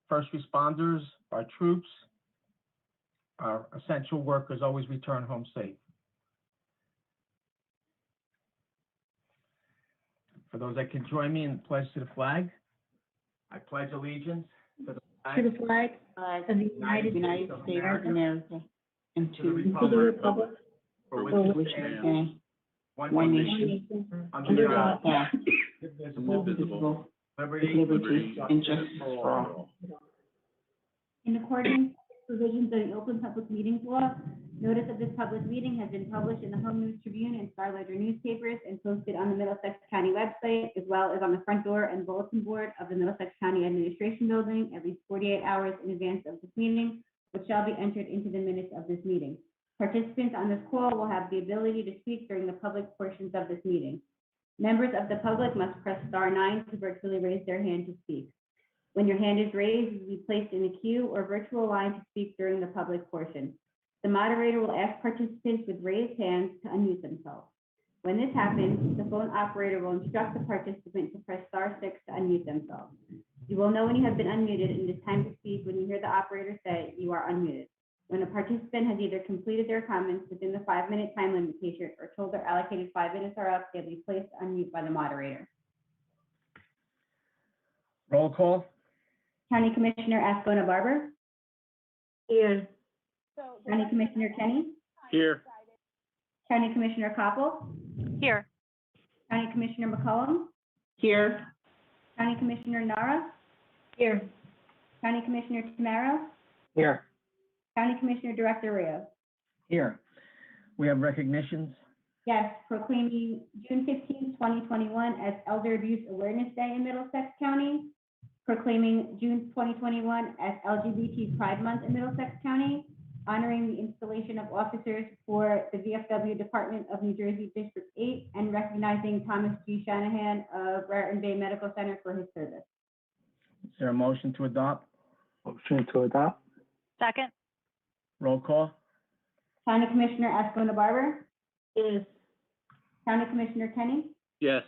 first responders, our troops, our essential workers always return home safe. For those that can join me in the pledge to the flag, I pledge allegiance to the flag of the United States of America and to the the republic republic for for which which it it stands, stands, one one nation, nation, under under God, God, indivisible, indivisible, with liberty liberty and justice for all. In accordance with provisions of the Open Public Meetings Law, notice of this public meeting has been published in the Home News Tribune and Star Ledger newspapers and posted on the Middlesex County website, as well as on the front door and bulletin board of the Middlesex County Administration Building at least 48 hours in advance of this meeting, which shall be entered into the minutes of this meeting. Participants on this call will have the ability to speak during the public portions of this meeting. Members of the public must press *9 to virtually raise their hand to speak. When your hand is raised, you will be placed in a queue or virtual line to speak during the public portion. The moderator will ask participants with raised hands to unmute themselves. When this happens, the phone operator will instruct the participant to press *6 to unmute themselves. You will know when you have been unmuted and it is time to speak when you hear the operator say you are unmuted. When a participant has either completed their comments within the 5-minute time limitation or told their allocated 5 minutes are up, they'll be placed on mute by the moderator. Roll call. County Commissioner Ascona Barber. Here. County Commissioner Kenny. Here. County Commissioner Koppel. Here. County Commissioner McCollum. Here. County Commissioner Nara. Here. County Commissioner Tamara. Here. County Commissioner Director Rios. Here. We have recognitions. Yes, proclaiming June 15, 2021 as Elder Abuse Awareness Day in Middlesex County. Proclaiming June 2021 as LGBT Pride Month in Middlesex County. Honoring the installation of officers for the VFW Department of New Jersey District 8 and recognizing Thomas G. Shanahan of Raritan Bay Medical Center for his service. Is there a motion to adopt? Motion to adopt? Second. Roll call. County Commissioner Ascona Barber. Yes. County Commissioner Kenny. Yes.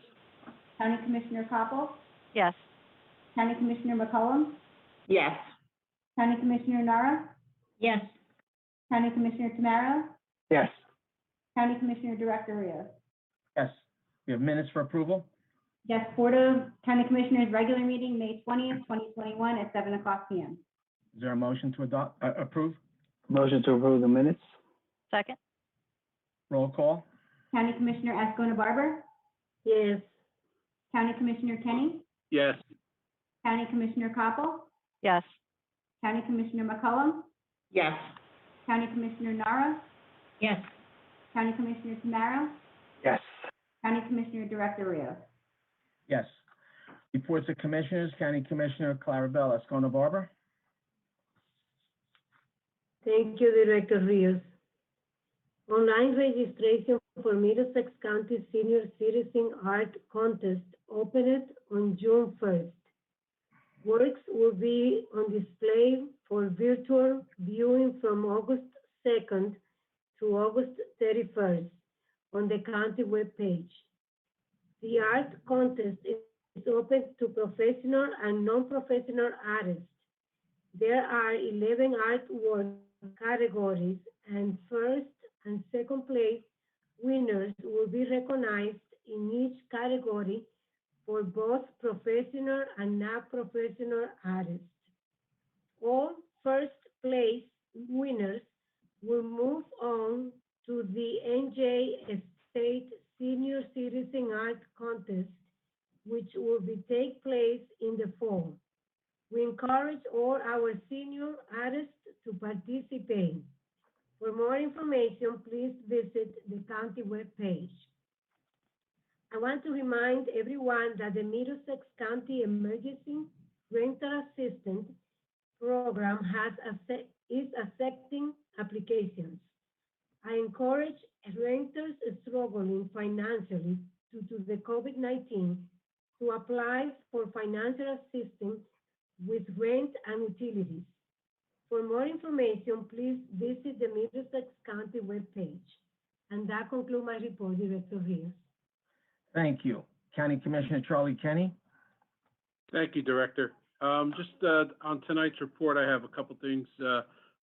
County Commissioner Koppel. Yes. County Commissioner McCollum. Yes. County Commissioner Nara. Yes. County Commissioner Tamara. Yes. County Commissioner Director Rios. Yes. We have minutes for approval. Yes, Board of County Commissioners regular meeting, May 20th, 2021 at 7:00 p.m. Is there a motion to adopt, approve? Motion to approve the minutes? Second. Roll call. County Commissioner Ascona Barber. Yes. County Commissioner Kenny. Yes. County Commissioner Koppel. Yes. County Commissioner McCollum. Yes. County Commissioner Nara. Yes. County Commissioner Tamara. Yes. County Commissioner Director Rios. Yes. Reports of Commissioners, County Commissioner Clarabelle Ascona Barber. Thank you, Director Rios. Online registration for Middlesex County Senior Citizen Art Contest opened on June 1st. Works will be on display for virtual viewing from August 2nd to August 31st on the county webpage. The art contest is open to professional and non-professional artists. There are 11 artwork categories, and first and second place winners will be recognized in each category for both professional and non-professional artists. All first place winners will move on to the NJ State Senior Citizen Art Contest, which will take place in the fall. We encourage all our senior artists to participate. For more information, please visit the county webpage. I want to remind everyone that the Middlesex County Emergency Rental Assistance Program is accepting applications. I encourage renters struggling financially due to the COVID-19 to apply for financial assistance with rent and utilities. For more information, please visit the Middlesex County webpage. And that concludes my report, Director Rios. Thank you. County Commissioner Charlie Kenny. Thank you, Director. Just on tonight's report, I have a couple things.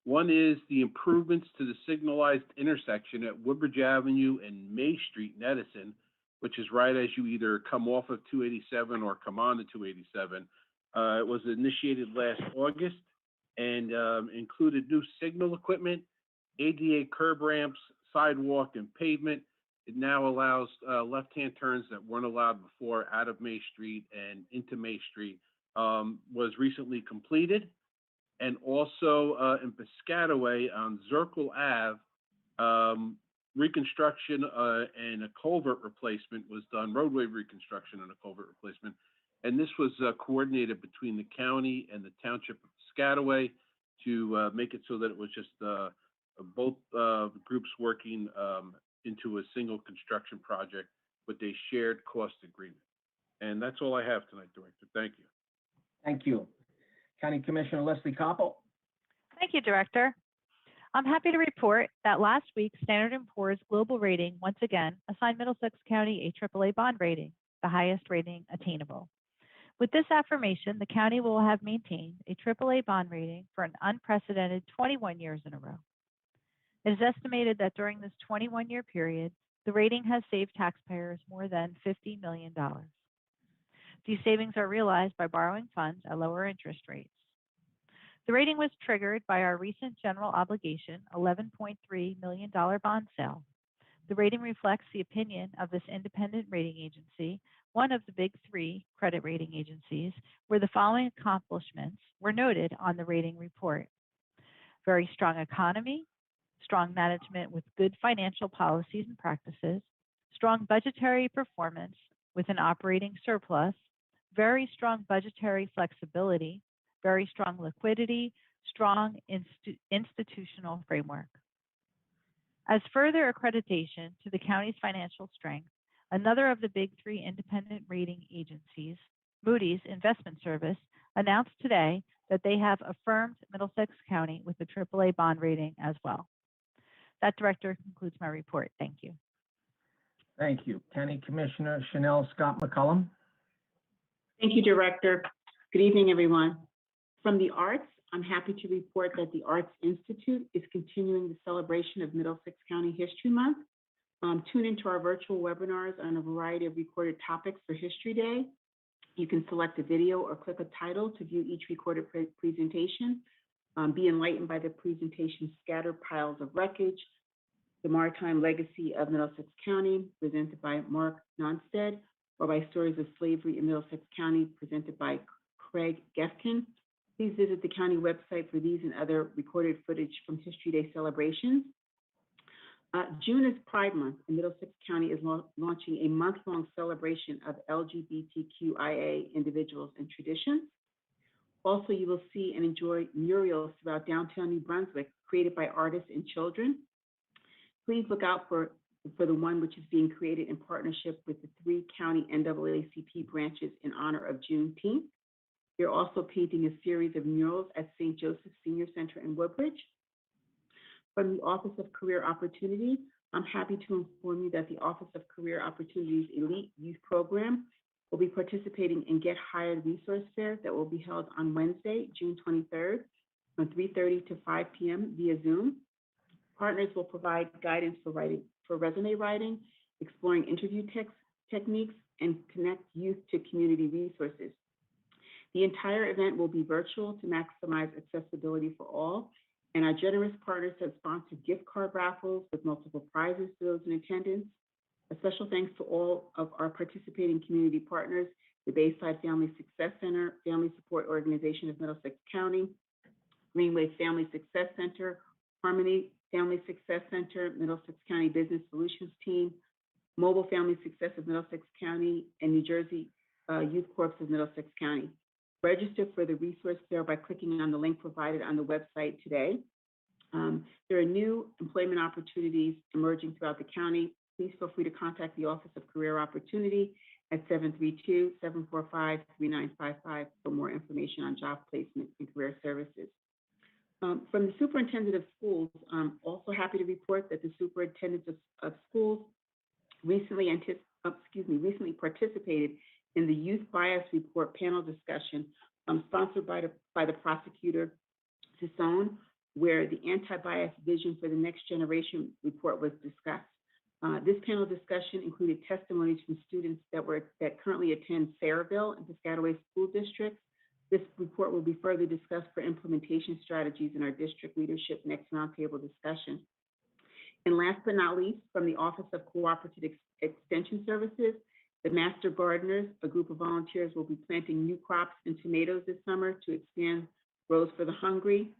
One is the improvements to the signalized intersection at Woodbridge Avenue and May Street in Edison, which is right as you either come off of 287 or come on to 287. It was initiated last August and included new signal equipment, ADA curb ramps, sidewalk, and pavement. It now allows left-hand turns that weren't allowed before out of May Street and into May Street. Was recently completed. And also in Piscataway on Zirkle Ave, reconstruction and a culvert replacement was done, roadway reconstruction and a culvert replacement. And this was coordinated between the county and the township of Piscataway to make it so that it was just both groups working into a single construction project with a shared cost agreement. And that's all I have tonight, Director. Thank you. Thank you. County Commissioner Leslie Koppel. Thank you, Director. I'm happy to report that last week, Standard & Poor's Global Rating once again assigned Middlesex County a AAA bond rating, the highest rating attainable. With this affirmation, the county will have maintained a AAA bond rating for an unprecedented 21 years in a row. It is estimated that during this 21-year period, the rating has saved taxpayers more than $50 million. These savings are realized by borrowing funds at lower interest rates. The rating was triggered by our recent general obligation $11.3 million bond sale. The rating reflects the opinion of this independent rating agency, one of the big three credit rating agencies, where the following accomplishments were noted on the rating report: very strong economy, strong management with good financial policies and practices, strong budgetary performance with an operating surplus, very strong budgetary flexibility, very strong liquidity, strong institutional framework. As further accreditation to the county's financial strength, another of the big three independent rating agencies, Moody's Investment Service, announced today that they have affirmed Middlesex County with a AAA bond rating as well. That, Director, concludes my report. Thank you. Thank you. County Commissioner Chanel Scott McCullum. Thank you, Director. Good evening, everyone. From the arts, I'm happy to report that the Arts Institute is continuing the celebration of Middlesex County History Month. Tune into our virtual webinars on a variety of recorded topics for History Day. You can select a video or click a title to view each recorded presentation. Be enlightened by the presentation's scattered piles of wreckage, the maritime legacy of Middlesex County, presented by Mark Nonstead, or by stories of slavery in Middlesex County, presented by Craig Gefkin. Please visit the county website for these and other recorded footage from History Day celebrations. June is Pride Month, and Middlesex County is launching a month-long celebration of LGBTQIA individuals and traditions. Also, you will see and enjoy murals throughout downtown New Brunswick created by artists and children. Please look out for the one which is being created in partnership with the 3 county NAACP branches in honor of Juneteenth. They're also painting a series of murals at St. Joseph's Senior Center in Woodbridge. From the Office of Career Opportunity, I'm happy to inform you that the Office of Career Opportunity's Elite Youth Program will be participating in Get Hired Resource Fair that will be held on Wednesday, June 23rd, from 3:30 to 5 p.m. via Zoom. Partners will provide guidance for resume writing, exploring interview techniques, and connect youth to community resources. The entire event will be virtual to maximize accessibility for all, and our generous partners have sponsored gift card raffles with multiple prizes for those in attendance. A special thanks to all of our participating community partners, the Bayside Family Success Center, Family Support Organization of Middlesex County, Greenway Family Success Center, Harmony Family Success Center, Middlesex County Business Solutions Team, Mobile Family Success of Middlesex County, and New Jersey Youth Corps of Middlesex County. Register for the resource fair by clicking on the link provided on the website today. There are new employment opportunities emerging throughout the county. Please feel free to contact the Office of Career Opportunity at 732-745-3955 for more information on job placement and career services. From the Superintendent of Schools, I'm also happy to report that the Superintendents of Schools recently participated in the Youth Bias Report panel discussion sponsored by the prosecutor Sassone, where the anti-bias vision for the next generation report was discussed. This panel discussion included testimonies from students that currently attend Sayreville and Piscataway school districts. This report will be further discussed for implementation strategies in our district leadership next roundtable discussion. And last but not least, from the Office of Cooperative Extension Services, the Master Gardeners, a group of volunteers, will be planting new crops and tomatoes this summer to expand Rows for the Hungry,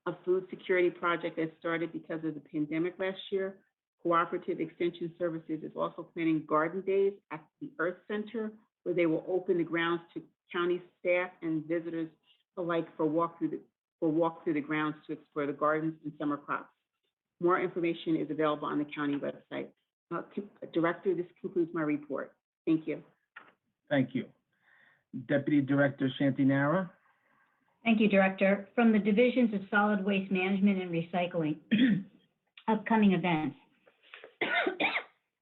a food security project that started because of the pandemic last year. Cooperative Extension Services is also planning garden days at the Earth Center, where they will open the grounds to county staff and visitors alike for walk through the grounds to explore the gardens and summer crops. More information is available on the county website. Director, this concludes my report. Thank you. Thank you. Deputy Director Shantinara. Thank you, Director. From the Divisions of Solid Waste Management and Recycling, upcoming events.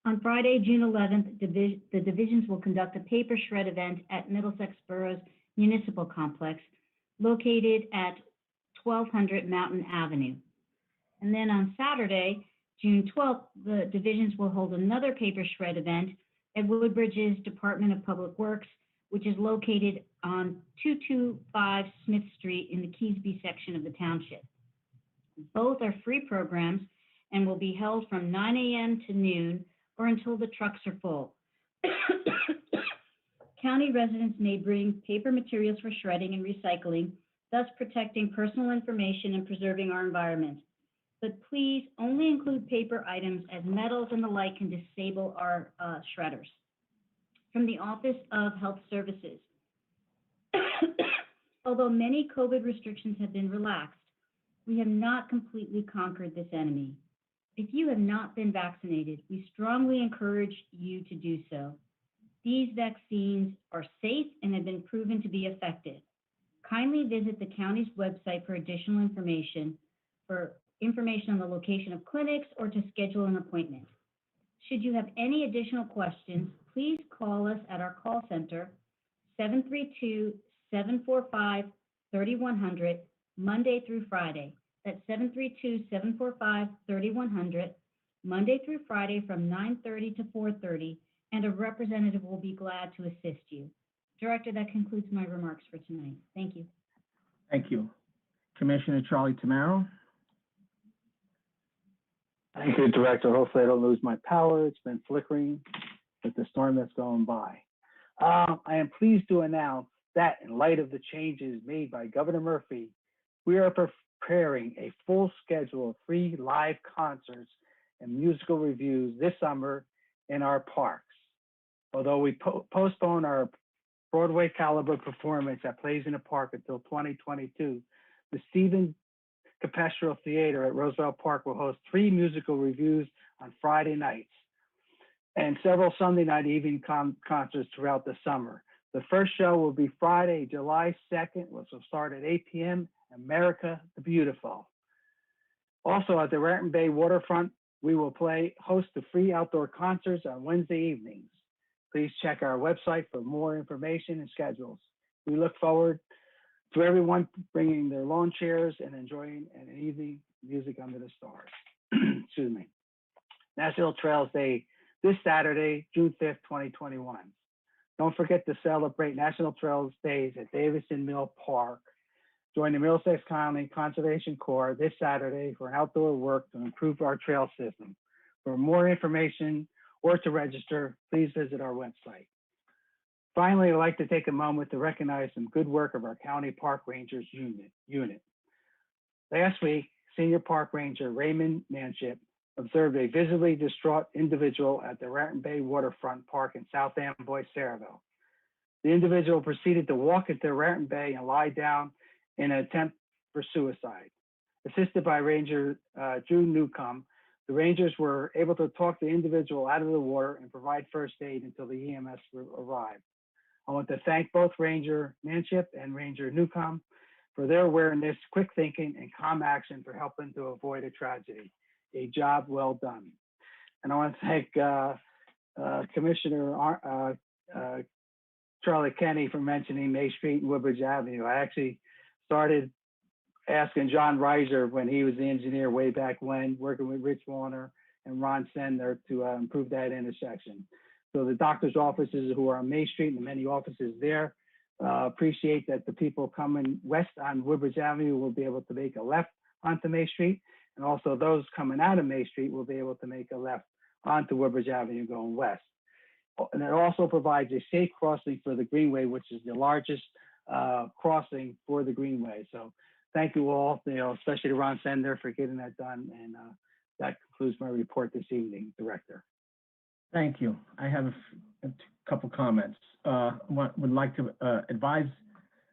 On Friday, June 11th, the divisions will conduct a paper shred event at Middlesex Borough's Municipal Complex, located at 1200 Mountain Avenue. And then on Saturday, June 12th, the divisions will hold another paper shred event at Woodbridge's Department of Public Works, which is located on 225 Smith Street in the Keysby section of the township. Both are free programs and will be held from 9 a.m. to noon or until the trucks are full. County residents may bring paper materials for shredding and recycling, thus protecting personal information and preserving our environment. But please only include paper items, as metals and the like can disable our shredders. From the Office of Health Services. Although many COVID restrictions have been relaxed, we have not completely conquered this enemy. If you have not been vaccinated, we strongly encourage you to do so. These vaccines are safe and have been proven to be effective. Kindly visit the county's website for additional information, on the location of clinics, or to schedule an appointment. Should you have any additional questions, please call us at our call center, 732-745-3100, Monday through Friday. That's 732-745-3100, Monday through Friday from 9:30 to 4:30, and a representative will be glad to assist you. Director, that concludes my remarks for tonight. Thank you. Thank you. Commissioner Charlie Tamaro. Thank you, Director. Hopefully I don't lose my power. It's been flickering with the storm that's going by. I am pleased to announce that in light of the changes made by Governor Murphy, we are preparing a full schedule of free live concerts and musical reviews this summer in our parks. Although we postpone our Broadway caliber performance at Plays in the Park until 2022, the Stephen Capestrel Theater at Roosevelt Park will host 3 musical reviews on Friday nights and several Sunday night evening concerts throughout the summer. The first show will be Friday, July 2nd, which will start at 8 p.m. America the Beautiful. Also at the Raritan Bay Waterfront, we will host the free outdoor concerts on Wednesday evenings. Please check our website for more information and schedules. We look forward to everyone bringing their lawn chairs and enjoying an evening music under the stars. Excuse me. Nashville Trails Day this Saturday, June 5th, 2021. Don't forget to celebrate National Trails Days at Davison Mill Park. Join the Middlesex County Conservation Corps this Saturday for an outdoor work to improve our trail system. For more information or to register, please visit our website. Finally, I'd like to take a moment to recognize some good work of our County Park Rangers unit. Last week, Senior Park Ranger Raymond Manship observed a visibly distraught individual at the Raritan Bay Waterfront Park in South Amboy, Sayreville. The individual proceeded to walk into Raritan Bay and lie down in an attempt for suicide. Assisted by Ranger Drew Newcomb, the Rangers were able to talk the individual out of the water and provide first aid until the EMS arrived. I want to thank both Ranger Manship and Ranger Newcomb for their awareness, quick thinking, and calm action for helping to avoid a tragedy. A job well done. And I want to thank Commissioner Charlie Kenny for mentioning May Street and Woodbridge Avenue. I actually started asking John Reiser when he was the engineer way back when, working with Rich Warner and Ron Sender to improve that intersection. So the doctor's offices who are on May Street and the many offices there appreciate that the people coming west on Woodbridge Avenue will be able to make a left onto May Street. And also those coming out of May Street will be able to make a left onto Woodbridge Avenue going west. And it also provides a safe crossing for the Greenway, which is the largest crossing for the Greenway. So thank you all, especially to Ron Sender for getting that done. And that concludes my report this evening, Director. Thank you. I have a couple comments. Would like to advise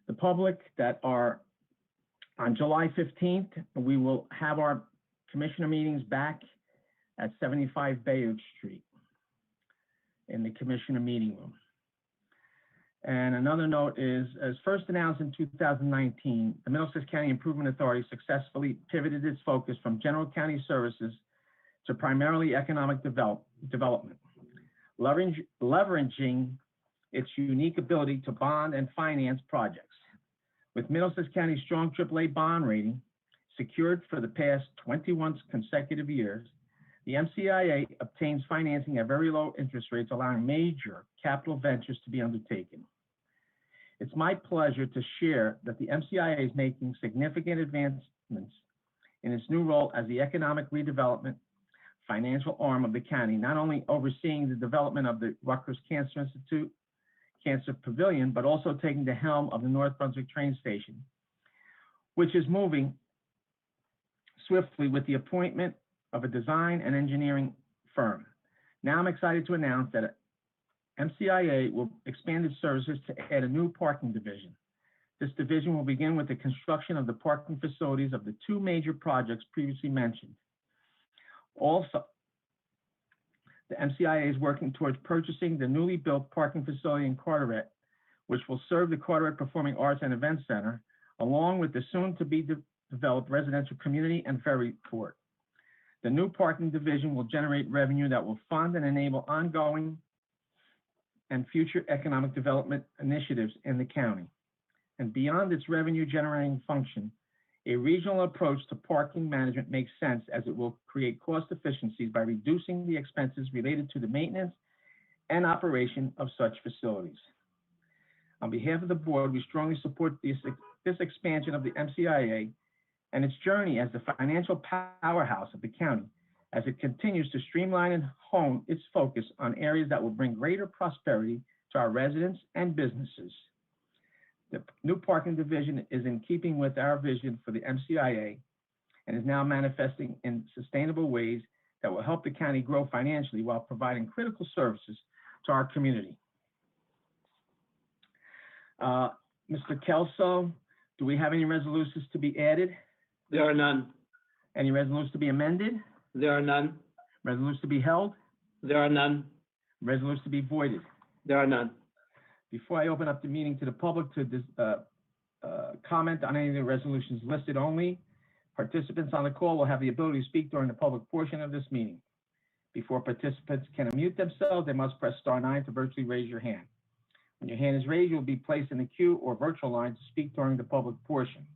the public that on July 15th, we will have our commissioner meetings back at 75 Bayard Street in the commissioner meeting room. And another note is, as first announced in 2019, the Middlesex County Improvement Authority successfully pivoted its focus from general county services to primarily economic development, leveraging its unique ability to bond and finance projects. With Middlesex County's strong AAA bond rating secured for the past 21 consecutive years, the MCIA obtains financing at very low interest rates, allowing major capital ventures to be undertaken. It's my pleasure to share that the MCIA is making significant advancements in its new role as the economic redevelopment financial arm of the county, not only overseeing the development of the Rutgers Cancer Institute Cancer Pavilion, but also taking the helm of the North Brunswick train station, which is moving swiftly with the appointment of a design and engineering firm. Now I'm excited to announce that MCIA will expand its services to add a new parking division. This division will begin with the construction of the parking facilities of the two major projects previously mentioned. Also, the MCIA is working towards purchasing the newly built parking facility in Carteret, which will serve the Carteret Performing Arts and Events Center, along with the soon-to-be developed residential community and ferry port. The new parking division will generate revenue that will fund and enable ongoing and future economic development initiatives in the county. And beyond its revenue-generating function, a regional approach to parking management makes sense, as it will create cost efficiencies by reducing the expenses related to the maintenance and operation of such facilities. On behalf of the board, we strongly support this expansion of the MCIA and its journey as the financial powerhouse of the county, as it continues to streamline and hone its focus on areas that will bring greater prosperity to our residents and businesses. The new parking division is in keeping with our vision for the MCIA and is now manifesting in sustainable ways that will help the county grow financially while providing critical services to our community. Mr. Kelso, do we have any resolutions to be added? There are none. Any resolutions to be amended? There are none. Resolutions to be held? There are none. Resolutions to be voided? There are none. Before I open up the meeting to the public to comment on any of the resolutions listed only, participants on the call will have the ability to speak during the public portion of this meeting. Before participants can unmute themselves, they must press *9 to virtually raise your hand. When your hand is raised, you'll be placed in the queue or virtual line to speak during the public portion.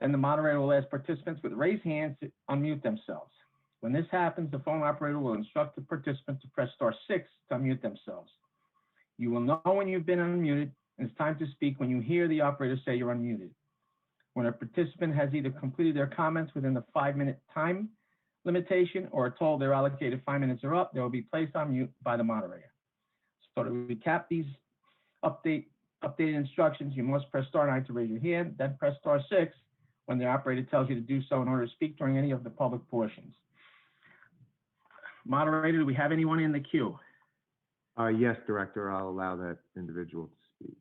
Then the moderator will ask participants with raised hands to unmute themselves. When this happens, the phone operator will instruct the participant to press *6 to unmute themselves. You will know when you've been unmuted, and it's time to speak when you hear the operator say you're unmuted. When a participant has either completed their comments within the 5-minute time limitation or are told their allocated 5 minutes are up, they will be placed on mute by the moderator. So to recap these updated instructions, you must press *9 to raise your hand, then press *6 when the operator tells you to do so in order to speak during any of the public portions. Moderator, do we have anyone in the queue? Yes, Director, I'll allow that individual to speak.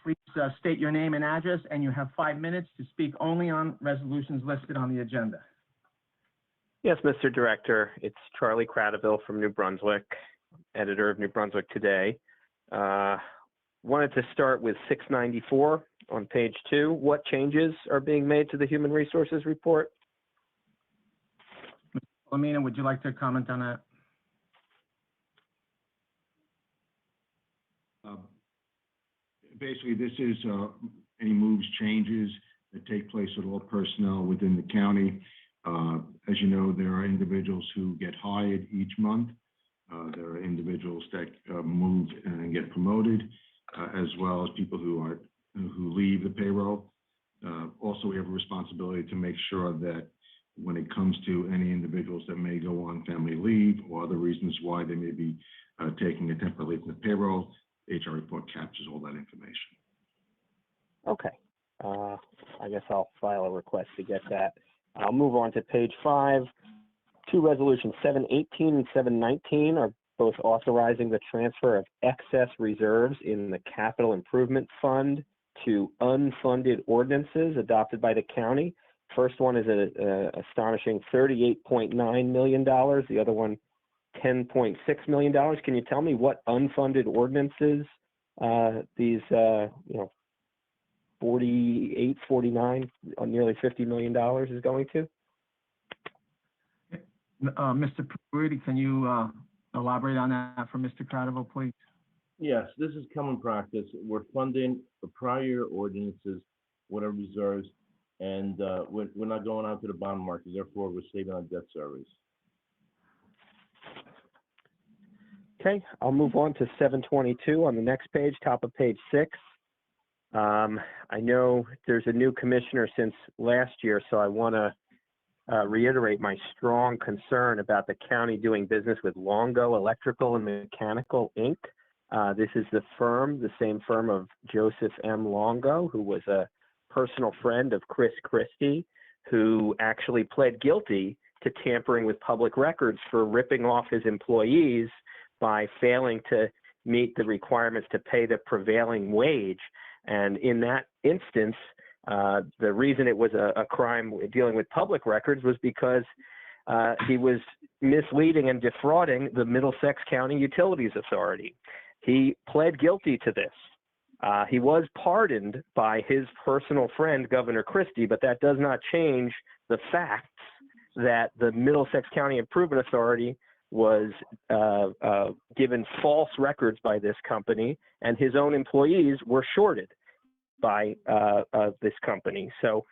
Please state your name and address, and you have 5 minutes to speak only on resolutions listed on the agenda. Yes, Mr. Director, it's Charlie Cradaville from New Brunswick, editor of New Brunswick Today. Wanted to start with 694 on page 2. What changes are being made to the Human Resources report? Lamina, would you like to comment on that? Basically, this is any moves, changes that take place with all personnel within the county. As you know, there are individuals who get hired each month. There are individuals that move and get promoted, as well as people who leave the payroll. Also, we have a responsibility to make sure that when it comes to any individuals that may go on family leave or other reasons why they may be taking a temporary leave from the payroll, HR report captures all that information. Okay. I guess I'll file a request to get that. I'll move on to page 5. Two resolutions, 718 and 719, are both authorizing the transfer of excess reserves in the Capital Improvement Fund to unfunded ordinances adopted by the county. First one is an astonishing $38.9 million. The other one, $10.6 million. Can you tell me what unfunded ordinances these, 48, 49, nearly $50 million is going to? Mr. Pruitt, can you elaborate on that for Mr. Cradaville, please? Yes, this is common practice. We're funding the prior ordinances with our reserves, and we're not going out to the bond market. Therefore, we're saving on debt service. Okay, I'll move on to 722 on the next page, top of page 6. I know there's a new commissioner since last year, so I want to reiterate my strong concern about the county doing business with Longo Electrical and Mechanical, Inc. This is the same firm of Joseph M. Longo, who was a personal friend of Chris Christie, who actually pled guilty to tampering with public records for ripping off his employees by failing to meet the requirements to pay the prevailing wage. And in that instance, the reason it was a crime dealing with public records was because he was misleading and defrauding the Middlesex County Utilities Authority. He pled guilty to this. He was pardoned by his personal friend, Governor Christie, but that does not change the facts that the Middlesex County Improvement Authority was given false records by this company, and his own employees were shorted by this company. So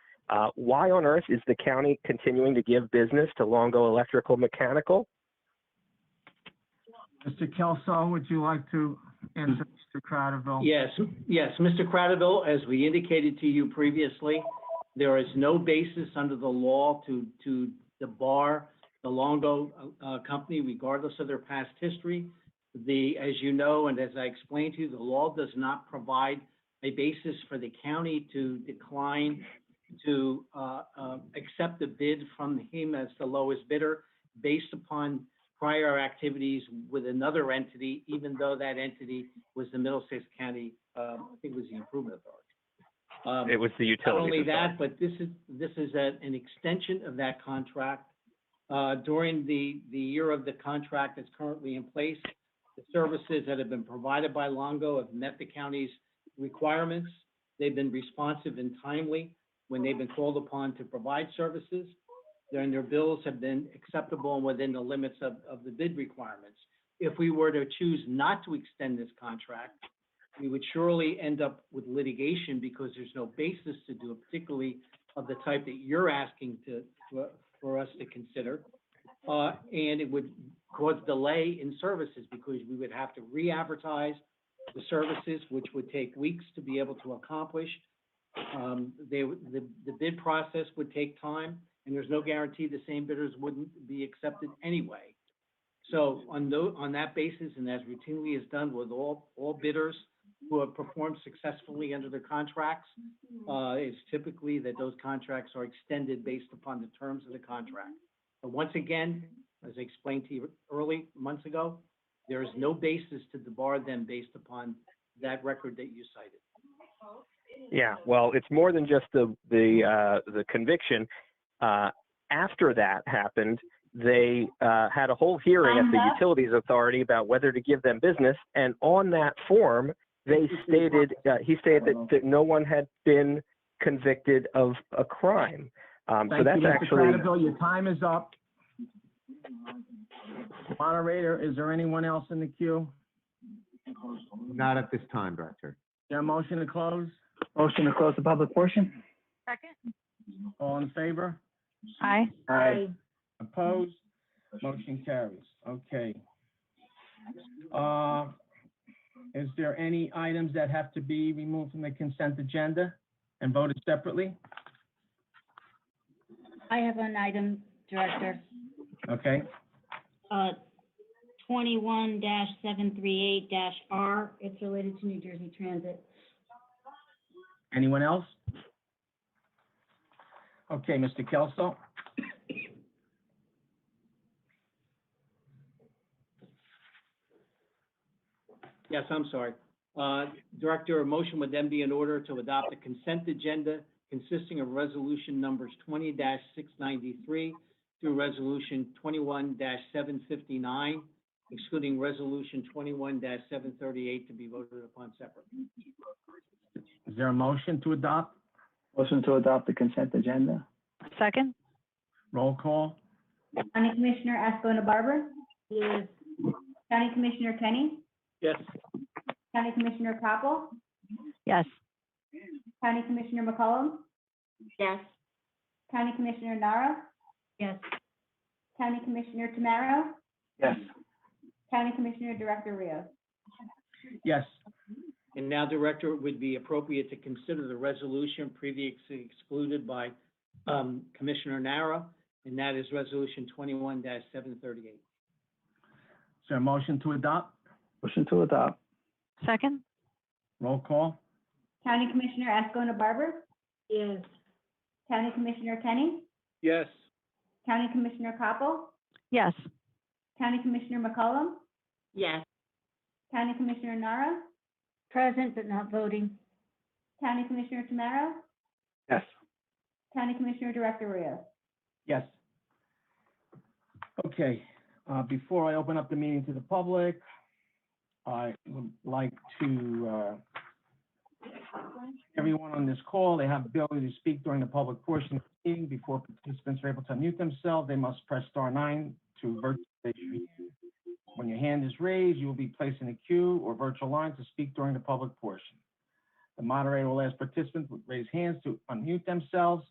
why on earth is the county continuing to give business to Longo Electrical Mechanical? Mr. Kelso, would you like to answer Mr. Cradaville? Yes, Mr. Cradaville, as we indicated to you previously, there is no basis under the law to debar the Longo company, regardless of their past history. As you know, and as I explained to you, the law does not provide a basis for the county to decline to accept a bid from him as the lowest bidder based upon prior activities with another entity, even though that entity was the Middlesex County, I think it was the Improvement Authority. It was the Utilities Not only Authority. that, but this is an extension of that contract. During the year of the contract that's currently in place, the services that have been provided by Longo have met the county's requirements. They've been responsive and timely when they've been called upon to provide services. Their bills have been acceptable and within the limits of the bid requirements. If we were to choose not to extend this contract, we would surely end up with litigation because there's no basis to do it, particularly of the type that you're asking for us to consider. And it would cause delay in services because we would have to re-advertise the services, which would take weeks to be able to accomplish. The bid process would take time, and there's no guarantee the same bidders wouldn't be accepted anyway. So on that basis, and as routinely is done with all bidders who have performed successfully under their contracts, it's typically that those contracts are extended based upon the terms of the contract. But once again, as I explained to you early months ago, there is no basis to debar them based upon that record that you cited. Yeah, well, it's more than just the conviction. After that happened, they had a whole hearing at the Utilities Authority about whether to give them business, and on that form, he stated that no one had been convicted of a crime. So that's Mr. actually. Cradaville, your time is up. Moderator, is there anyone else in the queue? Not at this time, Director. there a motion to close? Motion to close the public portion? Second. All in favor? Aye. Aye. Opposed? Motion carries. Okay. Is there any items that have to be removed from the consent agenda and voted separately? I have an item, Director. Okay, 21-738-R. It's related to New Jersey Transit. anyone else? Okay, Mr. Kelso? Yes, I'm sorry. Director, a motion would then be in order to adopt a consent agenda consisting of resolution numbers 20-693 through resolution 21-759, excluding resolution 21-738 to be voted upon separately. Is there a motion to adopt? Motion to adopt the consent agenda? Second. Roll call? County Commissioner Escalona Barber, Yes. County Commissioner Kenny, Yes. County Commissioner Capel, Yes. County Commissioner McCollum, Yes. County Commissioner Nara, Yes. County Commissioner Tamaro, Yes. County Commissioner Director Rios. Yes. And now, Director, it would be appropriate to consider the resolution previously excluded by Commissioner Nara, and that is resolution 21-738. Is there a motion to adopt? Motion to adopt? Second. Roll call? County Commissioner Escalona Barber, Yes. County Commissioner Kenny, Yes. County Commissioner Capel, Yes. County Commissioner McCollum, Yes. County Commissioner Nara, Present but not voting. County Commissioner Tamaro, Yes. County Commissioner Director Rios. Yes. Okay, before I open up the meeting to the public, I would like to, everyone on this call, they have the ability to speak during the public portion of the meeting. Before participants are able to unmute themselves, they must press *9 to virtually raise your hand. When your hand is raised, you will be placed in a queue or virtual line to speak during the public portion. The moderator will ask participants to raise hands to unmute themselves.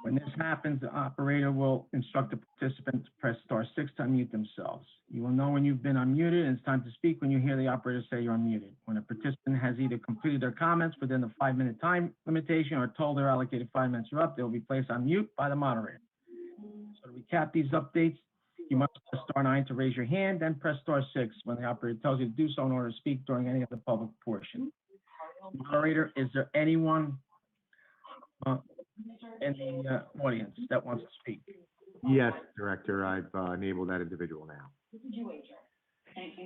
When this happens, the operator will instruct the participant to press *6 to unmute themselves. You will know when you've been unmuted and it's time to speak when you hear the operator say you're unmuted. When a participant has either completed their comments within the 5-minute time limitation or told their allocated 5 minutes are up, they will be placed on mute by the moderator. So to recap these updates, you must press *9 to raise your hand, then press *6 when the operator tells you to do so in order to speak during any of the public portion. Moderator, is there anyone in the audience that wants to speak? Yes, Director, I've enabled that individual now.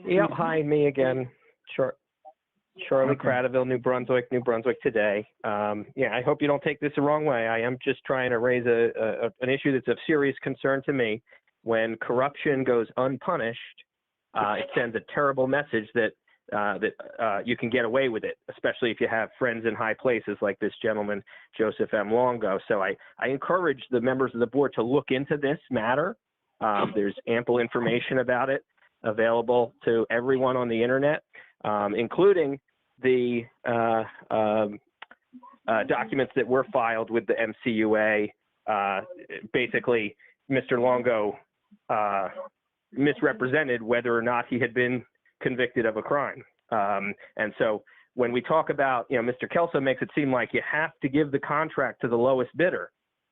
Yep, hi, me again. Charlie Okay. Cradaville, New Brunswick today. Yeah, I hope you don't take this the wrong way. I am just trying to raise an issue that's of serious concern to me. When corruption goes unpunished, it sends a terrible message that you can get away with it, especially if you have friends in high places like this gentleman, Joseph M. Longo. So I encourage the members of the board to look into this matter. There's ample information about it available to everyone on the internet, including the documents that were filed with the MCUA. Basically, Mr. Longo misrepresented whether or not he had been convicted of a crime. And so when we talk about, Mr. Kelso makes it seem like you have to give the contract to the lowest bidder,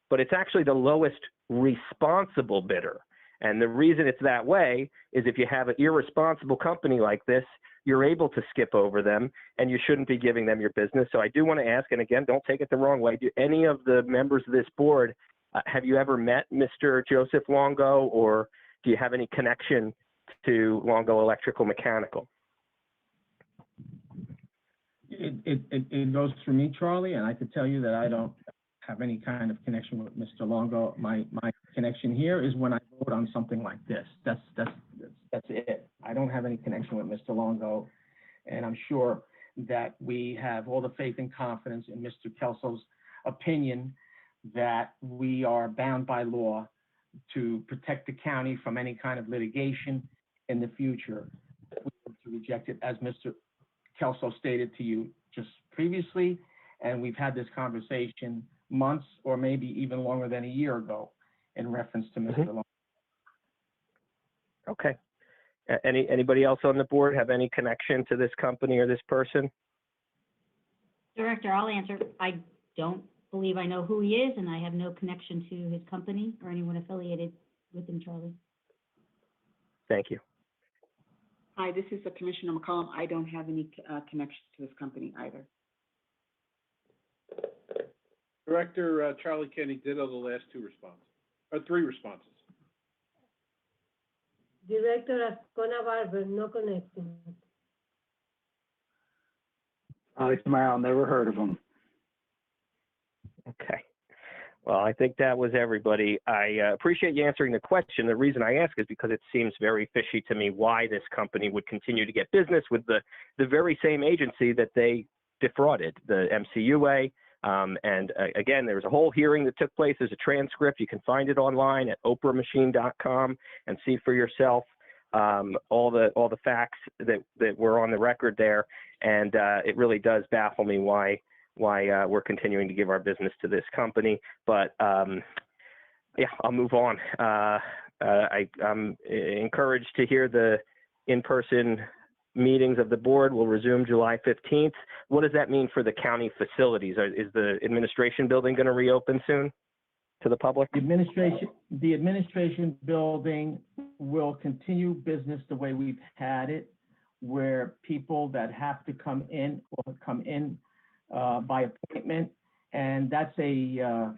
but it's actually the lowest responsible bidder. And the reason it's that way is if you have an irresponsible company like this, you're able to skip over them and you shouldn't be giving them your business. So I do want to ask, and again, don't take it the wrong way, do any of the members of this board, have you ever met Mr. Joseph Longo, or do you have any connection to Longo Electrical Mechanical? It goes through me, Charlie, and I could tell you that I don't have any kind of connection with Mr. Longo. My connection here is when I vote on something like this. That's it. I don't have any connection with Mr. Longo, and I'm sure that we have all the faith and confidence in Mr. Kelso's opinion that we are bound by law to protect the county from any kind of litigation in the future. We have to reject it as Mr. Kelso stated to you just previously, and we've had this conversation months or maybe even longer than a year ago in reference to Mr. Long. Okay. Anybody else on the board have any connection to this company or this person? Director, I'll answer. I don't believe I know who he is, and I have no connection to his company or anyone affiliated with him, Charlie. Thank you. Hi, this is Commissioner McCollum. I don't have any connection to this company either. Director Charlie Kenny did the last three responses. Director Ascona Barber, no connection. Alex Morale, never heard of him. Okay. Well, I think that was everybody. I appreciate you answering the question. The reason I ask is because it seems very fishy to me why this company would continue to get business with the very same agency that they defrauded, the MCUA. Again, there was a whole hearing that took place. There's a transcript. You can find it online at oprahmachine.com and see for yourself all the facts that were on the record there. And it really does baffle me why we're continuing to give our business to this company. But yeah, I'll move on. I'm encouraged to hear the in-person meetings of the board will resume July 15th. What does that mean for the county facilities? Is the administration building going to reopen soon to the public? The administration building will continue business the way we've had it, where people that have to come in will come in by appointment. And that's we're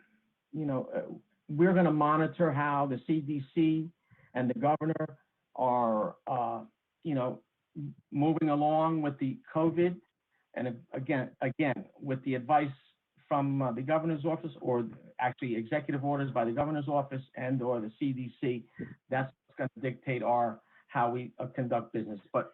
going to monitor how the CDC and the governor are, moving along with the COVID. And again, with the advice from the governor's office, or actually executive orders by the governor's office and or the CDC, that's going to dictate how we conduct business. But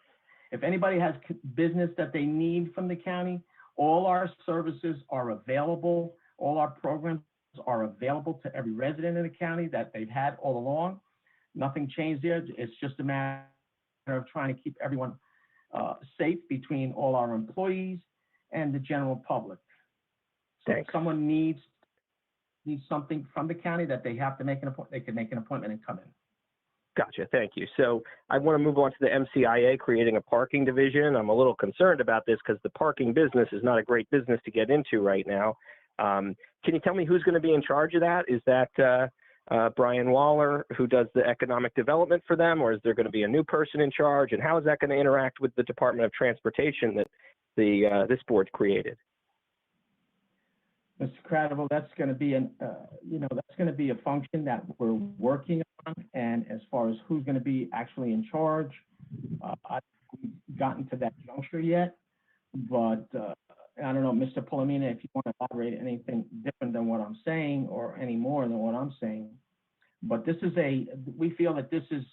if anybody has business that they need from the county, all our services are available. All our programs are available to every resident in the county that they've had all along. Nothing changed there. It's just a matter of trying to keep everyone safe between all our employees and the general public. So if someone needs something from the county that they have to make an appointment, they can make an appointment and come in. Gotcha. Thank you. So I want to move on to the MCIA creating a parking division. I'm a little concerned about this because the parking business is not a great business to get into right now. Can you tell me who's going to be in charge of that? Is that Brian Waller, who does the economic development for them, or is there going to be a new person in charge? And how is that going to interact with the Department of Transportation that this board created? Mr. Cradaville, that's going to be that's going to be a function that we're working on. And as far as who's going to be actually in charge, I haven't gotten to that juncture yet. But I don't know, Mr. Polomina, if you want to elaborate anything different than what I'm saying or any more than what I'm saying. But we feel that this is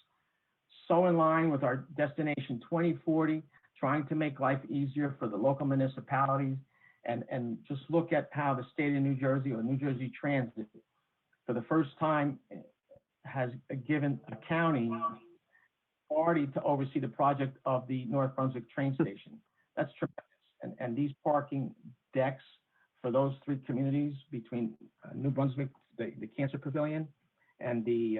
so in line with our Destination 2040, trying to make life easier for the local municipalities. And just look at how the state of New Jersey, or New Jersey Transit, for the first time has given a county authority to oversee the project of the North Brunswick train station. That's tremendous. And these parking decks for those three communities between New Brunswick, the Cancer Pavilion, and the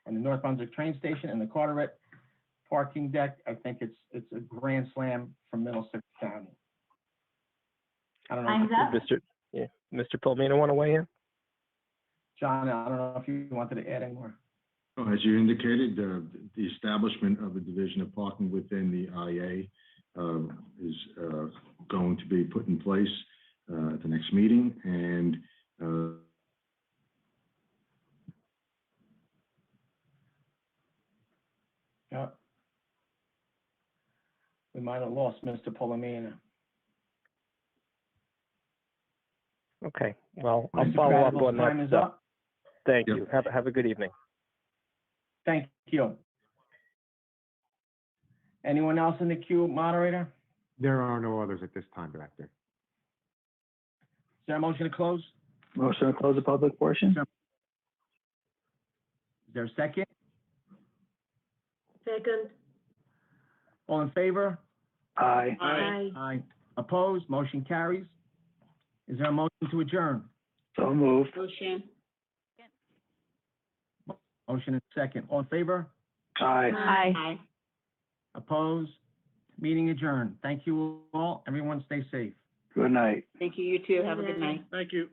North Brunswick train station and the Carteret parking deck, I think it's a grand slam for Middlesex County. I don't know. Mr. Polomina want to weigh in? John, I don't know if you wanted to add any more. As you indicated, the establishment of a division of parking within the IA is going to be put in place at the next meeting. And yeah, we might have lost Mr. Polomina. Okay, well, I'll follow up on that. Time is up. Thank you. Have a good evening. Thank you. Anyone else in the queue, moderator? There are no others at this time, Director. Is there a motion to close? Motion to close the public portion? Is there a second? Second. All in favor? Aye. Aye. Aye. Opposed? Motion carries. Is there a motion to adjourn? So moved. Motion. Motion is second. All in favor? Aye. Aye. Opposed? Meeting adjourned. Thank you all. Everyone stay safe. Good night. Thank you, you too. Have a good night. Thank you.